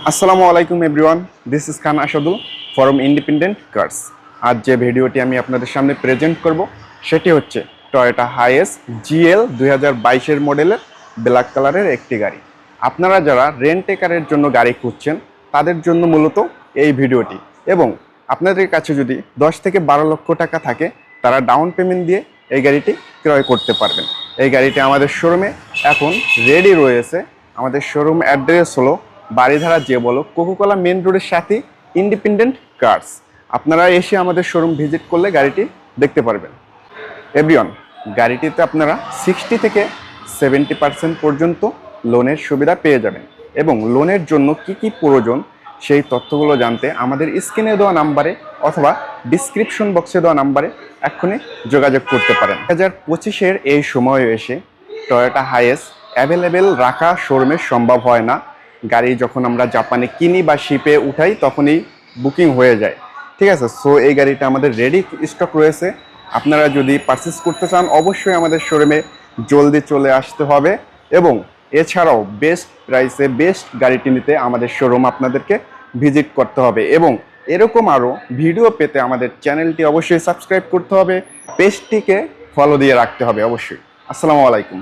আসসালামু আলাইকুম everyone, this is Khan Asadul from Independent Cars. আজ যে ভিডিওটি আমি আপনাদের সামনে প্রেজেন্ট করব সেটি হচ্ছে টয়োটা হাইএস জিএল 2022 মডেলের ব্ল্যাক কালারের একটি গাড়ি। আপনারা যারা রেন্ট কারের জন্য গাড়ি খুঁজছেন তাদের জন্য মূলত এই ভিডিওটি, এবং আপনাদের কাছে যদি 10 থেকে 12 লক্ষ টাকা থাকে তারা ডাউন পেমেন্ট দিয়ে এই গাড়িটি ক্রয় করতে পারবেন। এই গাড়িটি আমাদের শোরুমে এখন রেডি রয়েছে। আমাদের শোরুম অ্যাড্রেস হলো বাড়িধারা যে বলো কোকোকোলা মেন রোডের সাথে ইন্ডিপেন্ডেন্ট কার্স। আপনারা এসে আমাদের শোরুম ভিজিট করলে গাড়িটি দেখতে পারবেন। এভরিওয়ান, গাড়িটিতে আপনারা 60 থেকে 70% পর্যন্ত লোনের সুবিধা পেয়ে যাবেন, এবং লোনের জন্য কি কি প্রয়োজন সেই তথ্যগুলো জানতে আমাদের স্ক্রিনে দেওয়া নাম্বারে অথবা ডিসক্রিপশন বক্সে দেওয়া নাম্বারে এক্ষুনি যোগাযোগ করতে পারেন। 2025-এর এই সময়ে এসে টয়োটা হাইএস অ্যাভেলেবেল রাখা শোরুমে সম্ভব হয় না। গাড়ি যখন আমরা জাপানে কিনি বা শিপে উঠাই তখনই বুকিং হয়ে যায়, ঠিক আছে। সো এই গাড়িটা আমাদের রেডি স্টক রয়েছে। আপনারা যদি পারচেস করতে চান অবশ্যই আমাদের শোরুমে জলদি চলে আসতে হবে, এবং এছাড়াও বেস্ট প্রাইসে বেস্ট গাড়িটি নিতে আমাদের শোরুম আপনাদেরকে ভিজিট করতে হবে, এবং এরকম আরও ভিডিও পেতে আমাদের চ্যানেলটি অবশ্যই সাবস্ক্রাইব করতে হবে, পেজটিকে ফলো দিয়ে রাখতে হবে অবশ্যই। আসসালামু আলাইকুম।